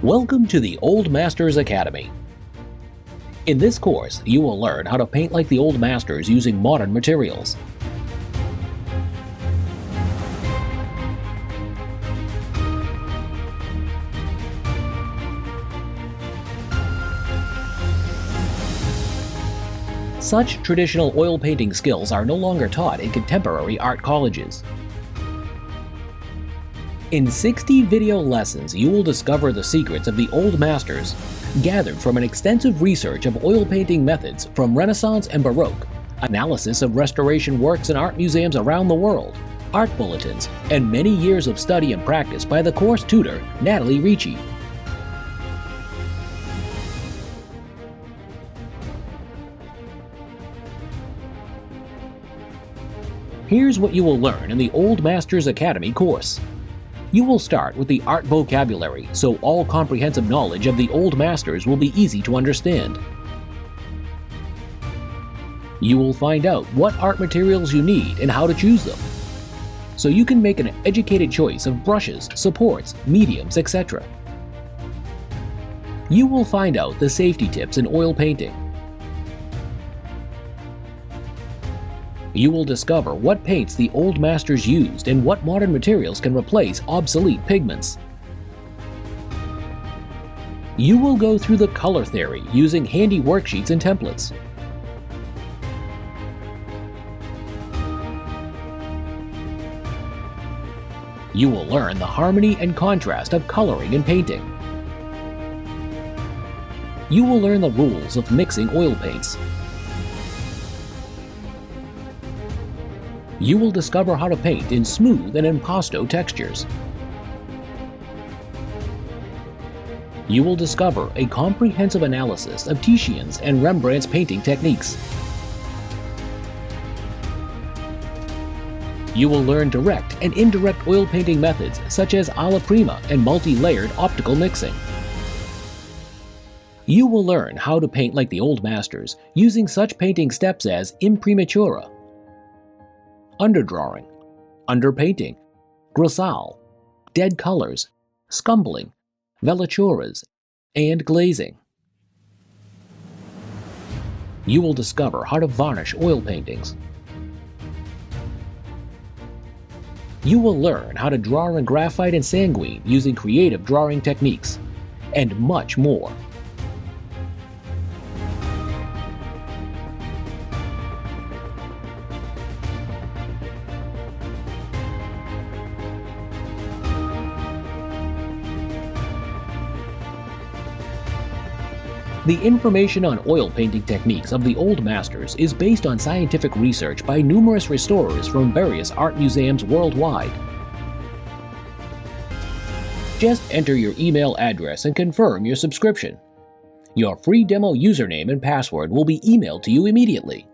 Welcome to the Old Masters Academy. In this course, you will learn how to paint like the old masters using modern materials. Such traditional oil painting skills are no longer taught in contemporary art colleges. In 60 video lessons, you will discover the secrets of the old masters, gathered from an extensive research of oil painting methods from Renaissance and Baroque, analysis of restoration works in art museums around the world, art bulletins, and many years of study and practice by the course tutor, Natalie Ricci. Here's what you will learn in the Old Masters Academy course. You will start with the art vocabulary, so all comprehensive knowledge of the old masters will be easy to understand. You will find out what art materials you need and how to choose them, so you can make an educated choice of brushes, supports, mediums, etc. You will find out the safety tips in oil painting. You will discover what paints the old masters used and what modern materials can replace obsolete pigments. You will go through the color theory using handy worksheets and templates. You will learn the harmony and contrast of coloring and painting. You will learn the rules of mixing oil paints. You will discover how to paint in smooth and impasto textures. You will discover a comprehensive analysis of Titian's and Rembrandt's painting techniques. You will learn direct and indirect oil painting methods such as alla prima and multi-layered optical mixing. You will learn how to paint like the old masters using such painting steps as imprimatura, underdrawing, underpainting, grisal, dead colors, scumbling, velaturas, and glazing. You will discover how to varnish oil paintings. You will learn how to draw in graphite and sanguine using creative drawing techniques, and much more. The information on oil painting techniques of the old masters is based on scientific research by numerous restorers from various art museums worldwide. Just enter your email address and confirm your subscription. Your free demo username and password will be emailed to you immediately.